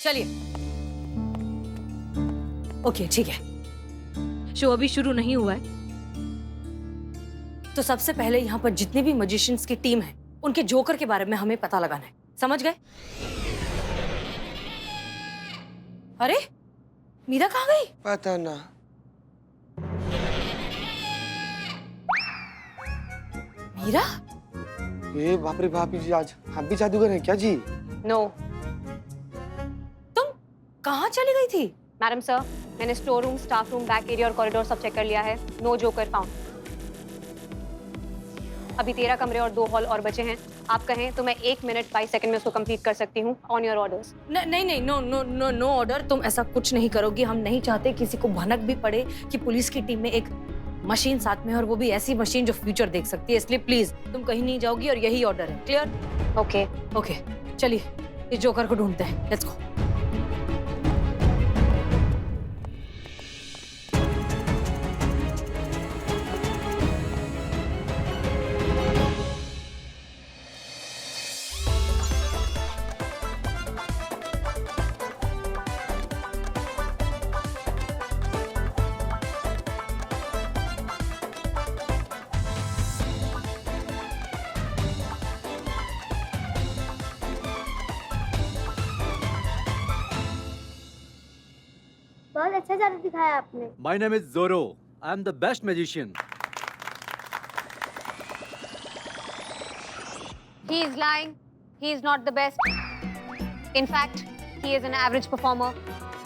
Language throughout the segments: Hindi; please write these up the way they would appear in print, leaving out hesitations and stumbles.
चलिए। ओके ठीक है। शो अभी शुरू नहीं हुआ है। तो सबसे पहले यहाँ पर जितनी भी मजिशियंस की टीम है उनके जोकर के बारे में हमें पता लगाना है, समझ गए? अरे मीरा कहाँ गई? पता ना। मीरा? ये बाप रे बाप जी, आज हम भी जादूगर हैं क्या जी? नो तुम कहाँ चली गई थी? मैडम सर, मैंने store room, staff room, back area और कॉरिडोर सब चेक कर लिया है। No joker found. अभी 13 कमरे और 2 हॉल और बचे हैं। आप कहें तो मैं 1 मिनट 22 सेकंड में उसको कंप्लीट कर सकती हूँ ऑन योर ऑर्डर्स। नहीं, no no no no order. तुम ऐसा कुछ नहीं करोगी। हम नहीं चाहते किसी को भनक भी पड़े कि पुलिस की टीम में एक मशीन साथ में है, और वो भी ऐसी मशीन जो फ्यूचर देख सकती है। इसलिए प्लीज तुम कहीं नहीं जाओगी और यही ऑर्डर है। क्लियर? ओके। ओके चलिए इस जोकर को ढूंढते हैं। Let's go. बहुत अच्छा जादू दिखाया आपने। My name is Zorro. I am the best magician. He is lying. He is not the best. In fact, he is an average performer.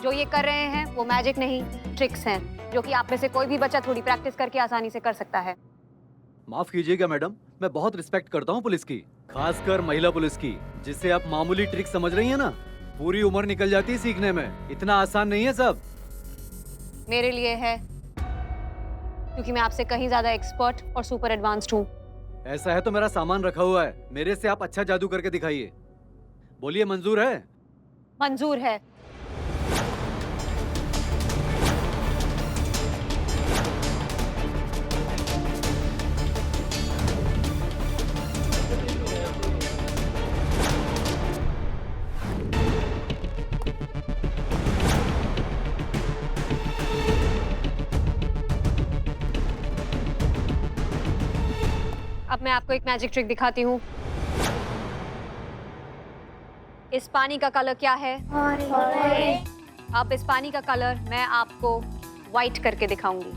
जो ये कर रहे हैं वो मैजिक नहीं, ट्रिक्स हैं, जो कि आप में से कोई भी बच्चा थोड़ी प्रैक्टिस करके आसानी से कर सकता है। माफ कीजिएगा मैडम, मैं बहुत रिस्पेक्ट करता हूँ पुलिस की, खासकर महिला पुलिस की, जिसे आप मामूली ट्रिक समझ रही हैं ना, पूरी उम्र निकल जाती है सीखने में। इतना आसान नहीं है सब। मेरे लिए है, क्योंकि मैं आपसे कहीं ज्यादा एक्सपर्ट और सुपर एडवांस्ड हूँ। ऐसा है तो मेरा सामान रखा हुआ है, मेरे से आप अच्छा जादू करके दिखाइए। बोलिए, मंजूर है? मंजूर है। अब मैं आपको एक मैजिक ट्रिक दिखाती हूँ। इस पानी का कलर क्या है? अब इस पानी का कलर मैं आपको व्हाइट करके दिखाऊंगी।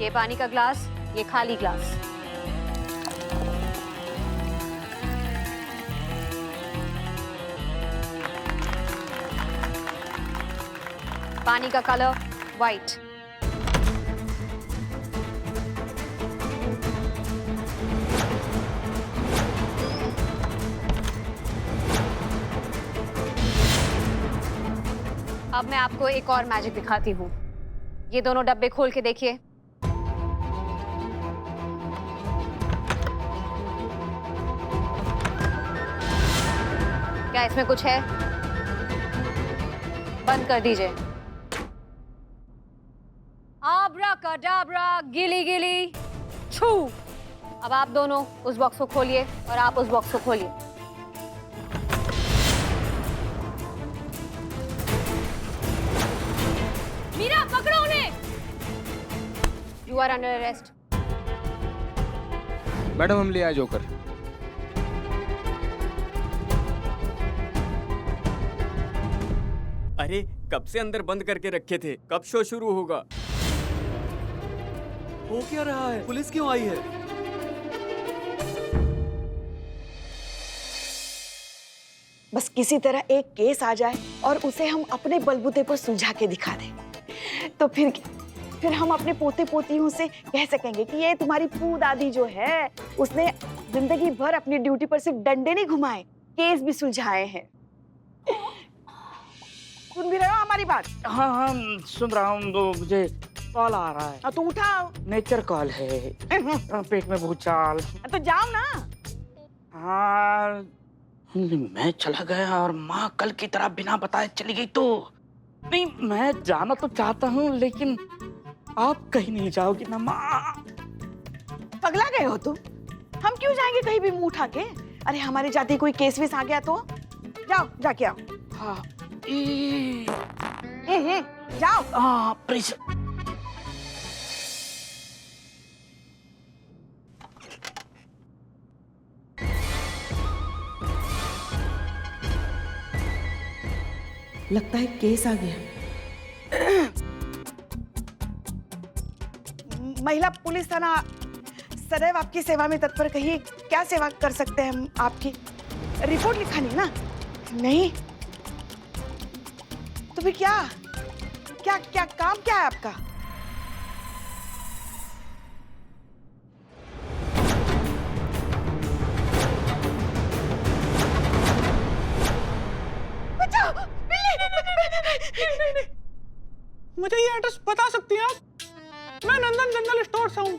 ये पानी का ग्लास, ये खाली ग्लास। पानी का कलर व्हाइट। अब मैं आपको एक और मैजिक दिखाती हूँ। ये दोनों डब्बे खोल के देखिए। क्या इसमें कुछ है? बंद कर दीजिए। आब्राकाडाब्रा, गिली गिली छू। अब आप दोनों उस बॉक्स को खोलिए और आप उस बॉक्स को खोलिए। मीरा पकड़ो उन्हें। You are under arrest. Madam, हम ले आए जोकर। अरे कब से अंदर बंद करके रखे थे, कब शो शुरू होगा? हो क्या रहा है? पुलिस क्यों आई है? बस किसी तरह एक केस आ जाए और उसे हम अपने बलबूते पर सुलझा के दिखा दें, तो फिर हम अपने पोते पोतियों से कह सकेंगे कि ये तुम्हारी पू दादी जो है, उसने जिंदगी भर अपनी ड्यूटी पर सिर्फ डंडे नहीं घुमाए, केस भी सुलझाए हैं। सुन भी रहे हो हमारी बात? हाँ हाँ, सुन रहा हूँ। तो मुझे कॉल आ रहा है। तो उठाओ। नेचर कॉल है। पेट में भूचाल। तो जाओ ना। हाँ, मैं चला गया और माँ कल की तरह बिना बताए चली गई तो नहीं। मैं जाना तो चाहता हूँ, लेकिन आप कहीं नहीं जाओगी ना माँ। पगला गए हो तुम? हम क्यों जाएंगे कहीं भी मुंह उठा के? अरे हमारी जाति कोई केस वेस आ गया तो जाओ जाके आओ। हाँ जाओ। हाँ प्लीज। लगता है केस आ गया। महिला पुलिस थाना सदैव आपकी सेवा में तत्पर। कहिए क्या सेवा कर सकते हैं हम आपकी? रिपोर्ट लिखानी ना? नहीं तो फिर क्या क्या क्या काम क्या है आपका? बचाओ! बिल्ली! मुझे ये एड्रेस बता सकती हैं आप? मैं नंदन जनरल स्टोर से हूँ।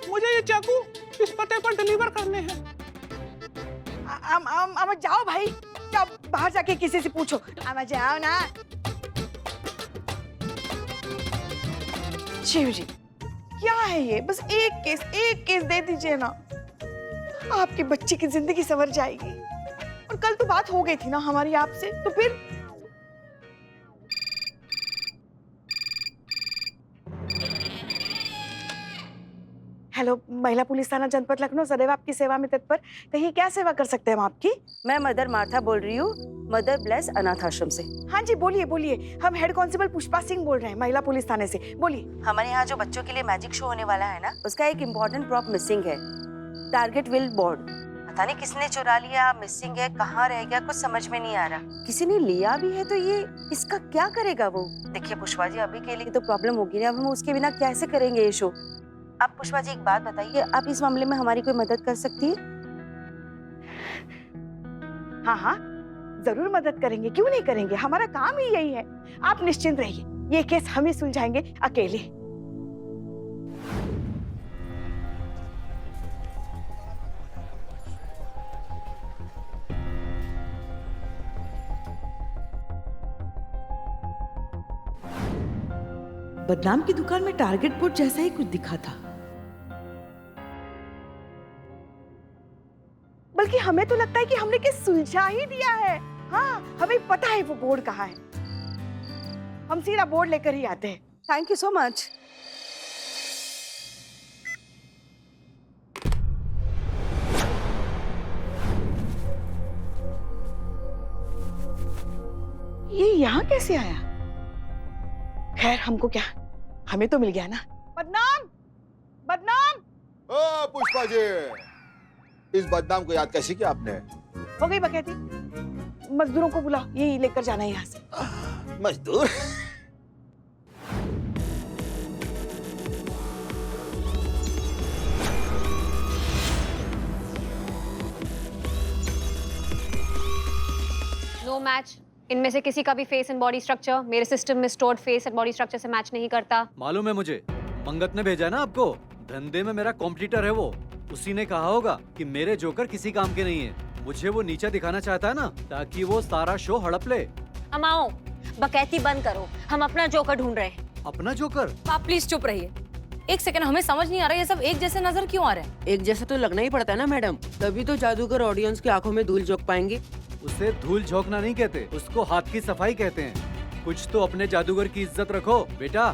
मुझे ये चाकू इस पते पर डिलीवर करने हैं। अब जाओ भाई, जाओ बाहर जाके किसी से पूछो। अब जाओ ना। शिव जी क्या है ये? बस एक केस दे दीजिए ना, आपके बच्चे की जिंदगी संवर जाएगी। और कल तो बात हो गई थी ना हमारी आपसे, तो फिर हेलो, महिला पुलिस थाना जनपद लखनऊ सदैव आपकी सेवा में तत्पर। कहिए क्या सेवा कर सकते हैं हम आपकी? मैं मदर मार्था बोल रही हूँ, मदर ब्लेस अनाथ आश्रम से। हाँ जी बोलिए बोलिए। हम हेड कांस्टेबल पुष्पा सिंह बोल रहे हैं महिला पुलिस थाने से। बोलिए। हमारे यहाँ जो बच्चों के लिए मैजिक शो होने वाला है ना, उसका एक इम्पोर्टेंट प्रॉप मिसिंग है। Target will board. पता नहीं किसने चुरा लिया, मिसिंग है, कहाँ रह गया, कुछ समझ में नहीं आ रहा। किसी ने लिया भी है तो ये इसका क्या करेगा वो? देखिए पुष्पा जी, अभी के लिए तो प्रॉब्लम होगी ना, अब हम उसके बिना कैसे करेंगे ये शो? आप पुष्पा जी एक बात बताइए, आप इस मामले में हमारी कोई मदद कर सकती है? हाँ हाँ जरूर मदद करेंगे, क्यों नहीं करेंगे, हमारा काम ही यही है। आप निश्चिंत रहिए, ये केस हम ही सुलझाएंगे अकेले। बदनाम की दुकान में टारगेट बोर्ड जैसा ही कुछ दिखा था। बल्कि हमें तो लगता है कि हमने केस सुलझा ही दिया है। हाँ हमें पता है वो बोर्ड कहाँ है, हम सीधा बोर्ड लेकर ही आते हैं। Thank you so much. ये यहाँ कैसे आया? खैर हमको क्या, हमें तो मिल गया ना। बदनाम बदनाम। ओ पुष्पा जी, इस बदनाम को याद कैसे किया आपने? हो गई बकैती, मजदूरों को बुलाओ, यही लेकर जाना है यहाँ से। मजदूर? No match. इनमें से किसी का भी फेस एंड बॉडी स्ट्रक्चर मेरे सिस्टम में stored face and body structure से मैच नहीं करता। मालूम है मुझे, मंगत ने भेजा ना आपको। धंधे में मेरा कॉम्पिटिटर है वो, उसी ने कहा होगा कि मेरे जोकर किसी काम के नहीं है। मुझे वो नीचा दिखाना चाहता है ना, ताकि वो सारा शो हड़प ले। अमाओ, बकैती बंद करो, हम अपना जोकर ढूंढ रहे हैं। अपना जोकर? आप प्लीज चुप रहिए। एक सेकंड, हमें समझ नहीं आ रहा ये सब एक जैसे नजर क्यों आ रहे हैं? एक जैसा तो लगना ही पड़ता है ना मैडम, तभी तो जादूगर ऑडियंस की आंखों में धूल झोंक पाएंगे। उसे धूल झोंकना नहीं कहते, उसको हाथ की सफाई कहते हैं। कुछ तो अपने जादूगर की इज्जत रखो बेटा,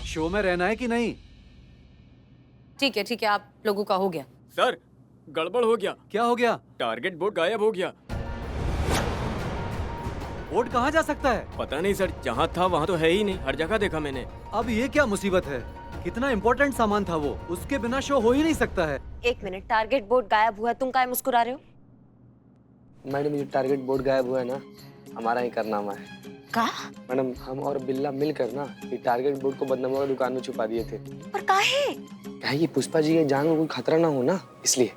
शो में रहना है कि नहीं? ठीक है, आप लोगों का हो गया। सर गड़बड़ हो गया। क्या हो गया? टारगेट बोर्ड गायब हो गया। बोर्ड कहाँ जा सकता है? पता नहीं सर, जहाँ था वहाँ तो है ही नहीं, हर जगह देखा मैंने। अब ये क्या मुसीबत है? कितना इम्पोर्टेंट सामान था वो, उसके बिना शो हो ही नहीं सकता है। एक मिनट, टारगेट बोर्ड गायब हुआ, तुम काहे मुस्कुरा रहे हो? मैडम ये टारगेट बोर्ड गायब हुआ है ना, हमारा ही कारनामा है। का? मैडम हम और बिल्ला मिलकर ना ये टारगेट बोर्ड को बदनामों की दुकान में छुपा दिए थे। पर काहे? क्या ये पुष्पा जी के जान को कोई खतरा ना हो ना, इसलिए।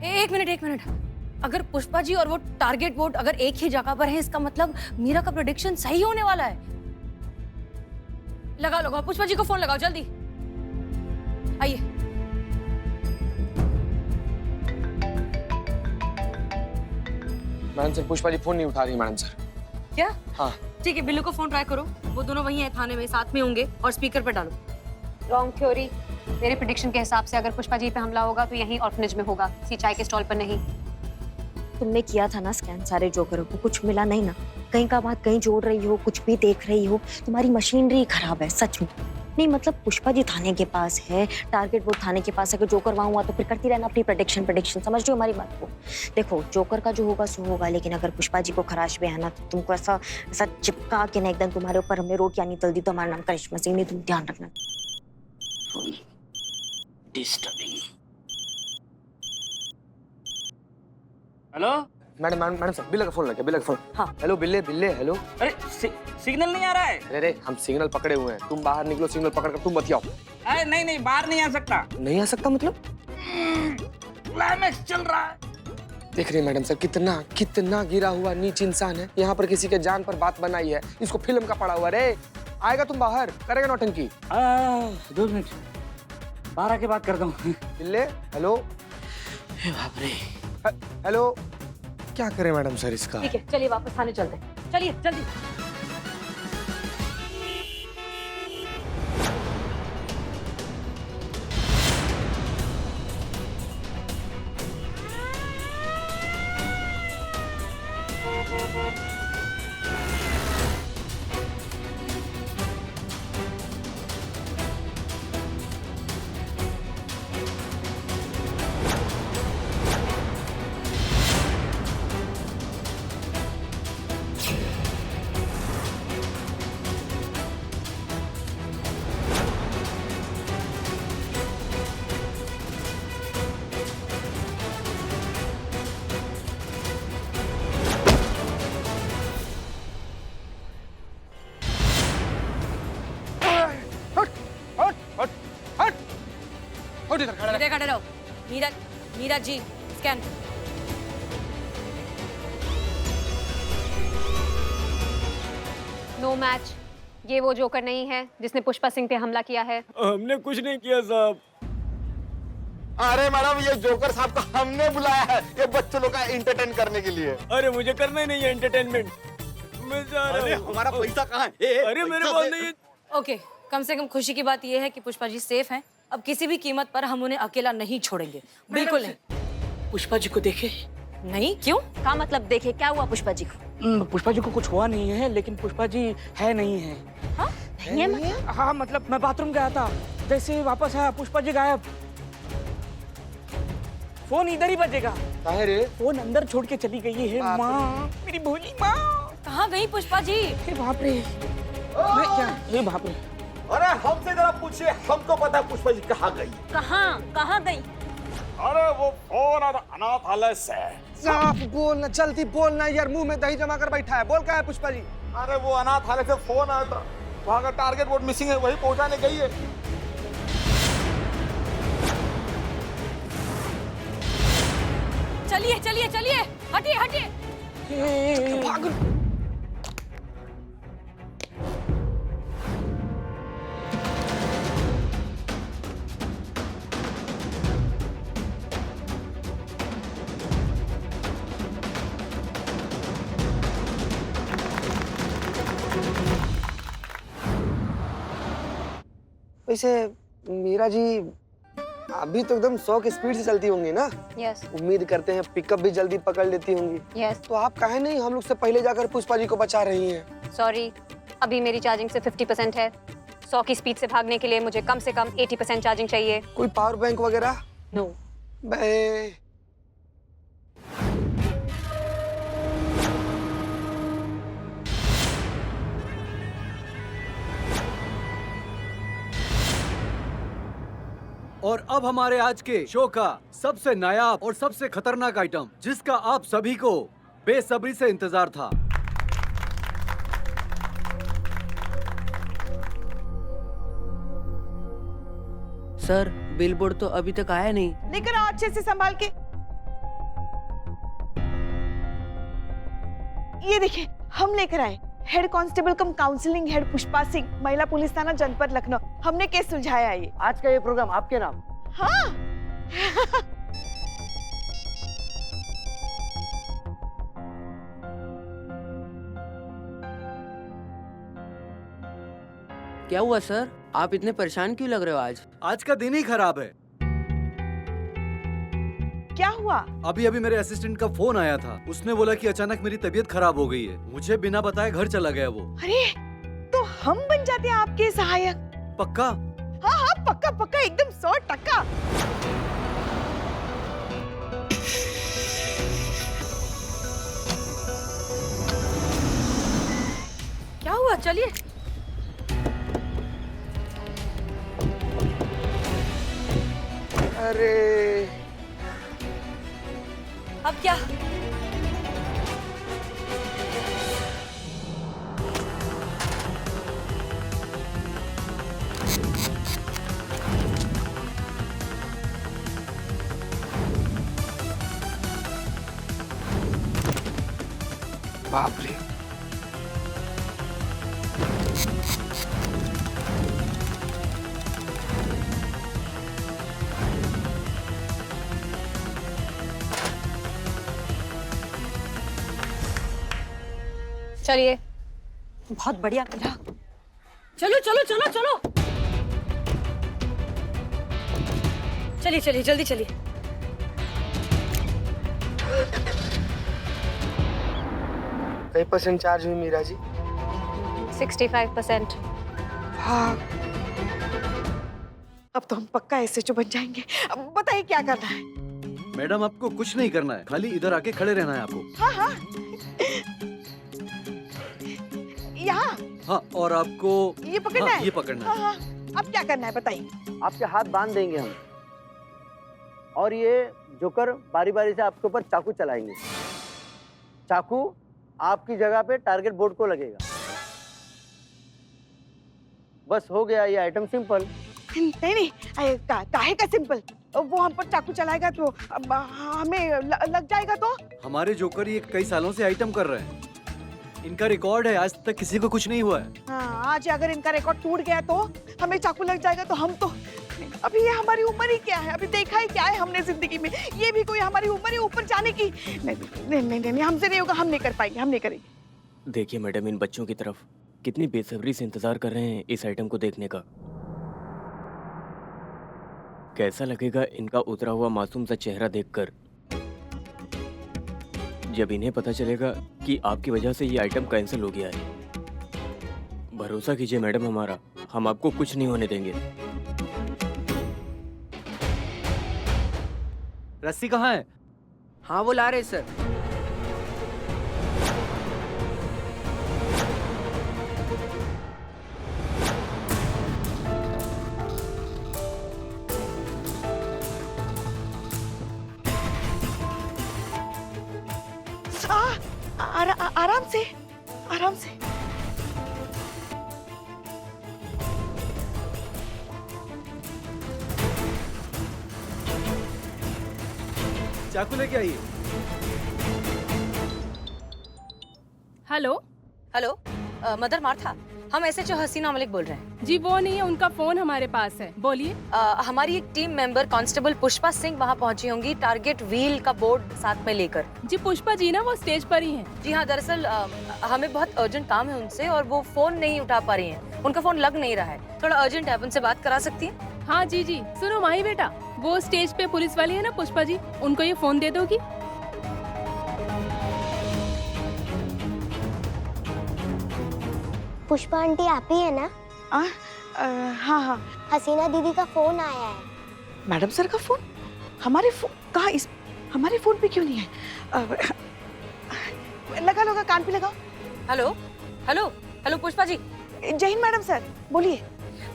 एक मिनट, अगर पुष्पा जी और वो टारगेट बोर्ड अगर एक ही जगह पर है, इसका मतलब मीरा का प्रेडिक्शन सही होने वाला है। लगाओ, पुष्पा जी को फोन लगाओ जल्दी। आइए। Madam sir, Pushpa ji phone नहीं उठा रही मैडम सर। क्या? हाँ ठीक है, बिल्लू को फोन ट्राई करो, वो दोनों वहीं हैं थाने में, साथ में होंगे, और स्पीकर पर डालो। रॉन्ग थ्योरी, मेरे प्रिडिक्शन के हिसाब से अगर पुष्पा जी पे हमला होगा तो यहीं ऑर्फनेज में होगा, किसी चाय के स्टॉल पर नहीं। तुमने किया था ना स्कैन सारे जोकरों को, कुछ मिला नहीं ना? कहीं का बात कहीं जोड़ रही हो, कुछ भी देख रही हो? तुम्हारी मशीनरी खराब है सच में। नहीं मतलब पुष्पा जी थाने के पास है, टारगेट वो थाने के पास है, अगर जोकर वहां हुआ तो फिर करती रहना अपनी प्रेडिक्शन। समझ रहे हो हमारी बात को? देखो जोकर का जो होगा सो होगा, लेकिन अगर पुष्पा जी को खराश भी है ना तो तुमको ऐसा ऐसा चिपका के ना एकदम तुम्हारे ऊपर हमने रोटियां नहीं तल दी तो हमारा नाम करिश्मा सिंह नहीं, तुम ध्यान रखना। Disturbing. Hello madam madam madam sir बिल्ले का फोन लगा, बिल्ले का फोन। हाँ। हेलो बिल्ले बिल्ले हेलो। अरे सिग्नल नहीं आ रहा है। अरे हम सिग्नल पकड़े हुए हैं, तुम बाहर निकलो, सिग्नल पकड़ कर तुम बतियाओ। अरे नहीं बाहर नहीं आ सकता। नहीं आ सकता मतलब? क्लाइमैक्स चल रहा है। देख रहे हैं मैडम सर कितना कितना गिरा हुआ नीच इंसान है, यहाँ पर किसी के जान पर बात बनाई है, इसको फिल्म का पड़ा हुआ। रे आएगा तुम बाहर, करेगा नौटंकी। 2 मिनट 12 के बाद करता हूँ। बिल्ले हेलो। बाप रे। हेलो क्या करें मैडम सर इसका? ठीक है चलिए वापस थाने चलते हैं, चलिए जल्दी। इधर खड़े रहो। Neeraj ji scan. No match. ये वो जोकर नहीं है जिसने पुष्पा सिंह पे हमला किया है। हमने कुछ नहीं किया साहब। अरे मैडम ये जोकर साहब को हमने बुलाया है ये बच्चों लोग का एंटरटेन करने के लिए। अरे मुझे करना ही नहीं है एंटरटेनमेंट। मैं जा रहा हूँ। अरे हमारा पैसा कहाँ है? अरे मेरे पास नहीं है। ओके कम से कम खुशी की बात यह है कि पुष्पा जी सेफ हैं। अब किसी भी कीमत पर हम उन्हें अकेला नहीं छोड़ेंगे, बिल्कुल नहीं। पुष्पा जी को देखे? नहीं क्यों? क्या मतलब देखे? क्या हुआ पुष्पा जी को? पुष्पा जी को कुछ हुआ नहीं है, लेकिन पुष्पा जी है नहीं है। हाँ? नहीं है मतलब? हाँ मतलब मैं बाथरूम गया था, जैसे वापस आया पुष्पा जी गायब। फोन इधर ही बजेगा। काहे रे? फोन अंदर छोड़ के चली गई है माँ, मेरी भोली माँ। कहाँ गई पुष्पा जी? बाप रे। मैं क्या? हे बाप रे। अरे हमसे जरा पूछिए, हमको पता है पुष्पा जी कहाँ गई। कहाँ गई? अरे वो फोन अनाथालय से। साफ बोलना, जल्दी बोलना यार, मुंह में दही जमा कर बैठा है। बोल क्या है पुष्पा जी? अरे वो अनाथालय से फोन आया था, वहाँ का टारगेट बोर्ड मिसिंग है, वही पहुँचाने गई है। चलिए हटिए। भाग। वैसे मीरा जी अभी तो एकदम 100 की स्पीड से चलती होंगी ना? यस। उम्मीद करते हैं पिकअप भी जल्दी पकड़ लेती होंगी। यस। तो आप काहे नहीं हम लोग से पहले जाकर पुष्पा जी को बचा रही हैं? सॉरी, अभी मेरी चार्जिंग से 50% है। 100 की स्पीड से भागने के लिए मुझे कम से कम 80% चार्जिंग चाहिए। कोई पावर बैंक वगैरह? नो। बे और अब हमारे आज के शो का सबसे नायाब और सबसे खतरनाक आइटम, जिसका आप सभी को बेसब्री से इंतजार था। सर बिलबोर्ड तो अभी तक आया नहीं। लेकर आओ अच्छे से संभाल के। ये देखिए हम लेकर आए हेड कांस्टेबल कम काउंसलिंग हेड पुष्पा सिंह, महिला पुलिस थाना जनपद लखनऊ। हमने केस सुलझाया है ये। आज का ये प्रोग्राम आपके नाम। हाँ। क्या हुआ सर? आप इतने परेशान क्यों लग रहे हो आज? आज का दिन ही खराब है। क्या हुआ? अभी अभी मेरे असिस्टेंट का फोन आया था। उसने बोला कि अचानक मेरी तबीयत खराब हो गई है। मुझे बिना बताए घर चला गया वो। अरे तो हम बन जाते हैं आपके सहायक। पक्का? हाँ हाँ पक्का पक्का एकदम 100%। क्या हुआ? चलिए। अरे अब क्या? बाप रे, चलिए। बहुत बढ़िया करा। चलो चलो चलो चलो, चलिए चलिए जल्दी चलिए। कई % चार्ज हुई मीरा जी? 65%। हाँ अब तो हम पक्का SHO बन जाएंगे। अब बताइए क्या करना है? मैडम आपको कुछ नहीं करना है, खाली इधर आके खड़े रहना है आपको। हाँ हाँ यहाँ? हाँ, और आपको ये पकड़ना हाँ, है? ये पकड़ना है। हाँ हाँ अब क्या करना है बताइए? आपके हाथ बांध देंगे हम, और ये जोकर बारी बारी से आपके ऊपर चाकू चलाएंगे। चाकू आपकी जगह पे टारगेट बोर्ड को लगेगा। बस हो गया, ये आइटम सिंपल। नहीं काहे का सिंपल? वो हम पर चाकू चलाएगा तो हमें लग जाएगा तो? हमारे जोकर ये कई सालों से आइटम कर रहे हैं। इनका रिकॉर्ड है, आज तक किसी को कुछ नहीं हुआ है। हाँ, आज अगर इनका रिकॉर्ड टूट गया तो हमें चाकू लग जाएगा तो हम तो अभी ये हमारी उम्र ही क्या है? अभी देखा ही क्या है हमने जिंदगी में? ये भी कोई हमारी उम्र है ऊपर जाने की? नहीं हमसे नहीं होगा, हम नहीं कर पाएंगे, हम नहीं करेंगे। देखिए मैडम, इन बच्चों की तरफ कितनी बेसब्री से इंतजार कर रहे हैं इस आइटम को देखने का। कैसा लगेगा इनका उतरा हुआ मासूम सा चेहरा देखकर जब इन्हें पता चलेगा कि आपकी वजह से ये आइटम कैंसिल हो गया है। भरोसा कीजिए मैडम हमारा, हम आपको कुछ नहीं होने देंगे। रस्सी कहाँ है? हाँ वो ला रहे सर। आराम से आराम से। चाकू लेके आइए। हेलो हेलो मदर मार्था, हम SHO हसीना मलिक बोल रहे हैं। जी वो नहीं है, उनका फोन हमारे पास है, बोलिए। हमारी एक team member constable Pushpa Singh वहाँ पहुंची होंगी टारगेट व्हील का बोर्ड साथ में लेकर। जी पुष्पा जी ना वो स्टेज पर ही हैं। जी हाँ, दरअसल हमें बहुत अर्जेंट काम है उनसे और वो फोन नहीं उठा पा रही हैं। उनका फोन लग नहीं रहा है, थोड़ा अर्जेंट है, आप उनसे बात करा सकती हैं? हाँ जी जी। सुनो माही बेटा, वो स्टेज पे पुलिस वाली है ना पुष्पा जी, उनको ये फोन दे दोगी? पुष्पा आंटी आप ही है ना? हाँ हाँ। हसीना दीदी का फोन आया है। मैडम सर का फोन? हमारे फोन कहाँ? इस हमारे फोन पे क्यों नहीं है? लगा लगा कान पे लगाओ। Hello hello hello Pushpa ji. जय हिंद मैडम सर, बोलिए।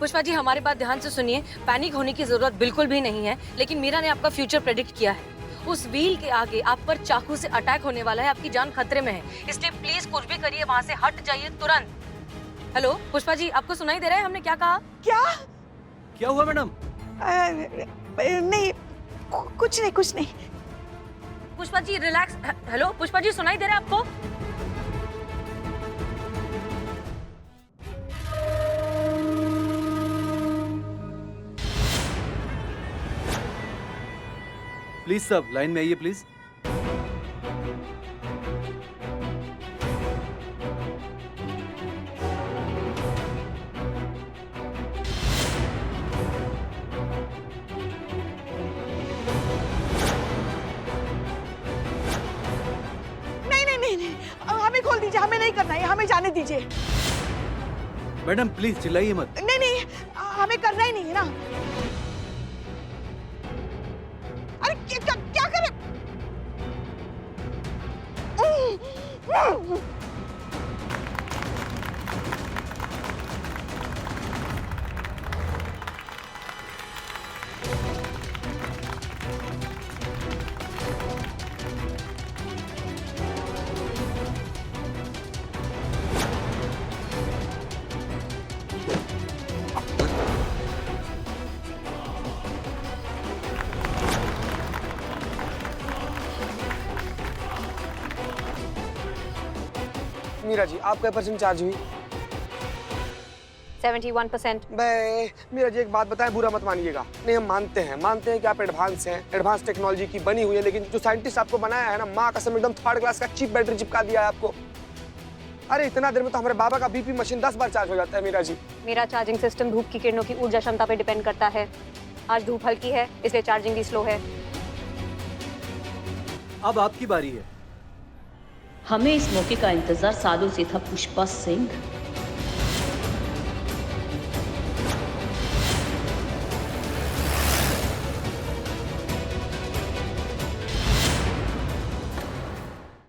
पुष्पा जी हमारी बात ध्यान से सुनिए, पैनिक होने की जरूरत बिल्कुल भी नहीं है, लेकिन मीरा ने आपका फ्यूचर प्रेडिक्ट किया है। उस व्हील के आगे आप पर चाकू से अटैक होने वाला है, आपकी जान खतरे में है, इसलिए प्लीज कुछ भी करिए, वहाँ से हट जाइए तुरंत। हेलो पुष्पा जी, आपको सुनाई दे रहा है हमने क्या कहा? क्या हुआ मैडम? नहीं कुछ नहीं। पुष्पा जी रिलैक्स। हेलो पुष्पा जी, सुनाई दे रहा है आपको? प्लीज सब लाइन में आइए प्लीज। दीजिए, हमें नहीं करना है, हमें जाने दीजिए। मैडम प्लीज चिल्लाइए मत। नहीं नहीं, हमें करना ही नहीं है ना। अरे क्या करें? मीरा जी, आप क्या परसेंट चार्ज हुई? 71%। मीरा जी एक बात बताएं, बुरा मत मानिएगा। नहीं, हम मानते हैं कि आप एडवांस हैं, एडवांस टेक्नोलॉजी की बनी हुई है, लेकिन जो साइंटिस्ट आपको बनाया है ना, माँ कसम एकदम थर्ड क्लास का चीप बैटरी चिपका दिया है आपको। अरे इतना देर में तो हमारे बाबा का बीपी मशीन 10 बार चार्ज हो जाता है मीरा जी। मेरा चार्जिंग सिस्टम धूप की किरणों की ऊर्जा क्षमता पे डिपेंड करता है। आज धूप हल्की है इसलिए चार्जिंग भी स्लो है। अब आपकी बारी है। हमें इस मौके का इंतजार सालों से था पुष्पा सिंह।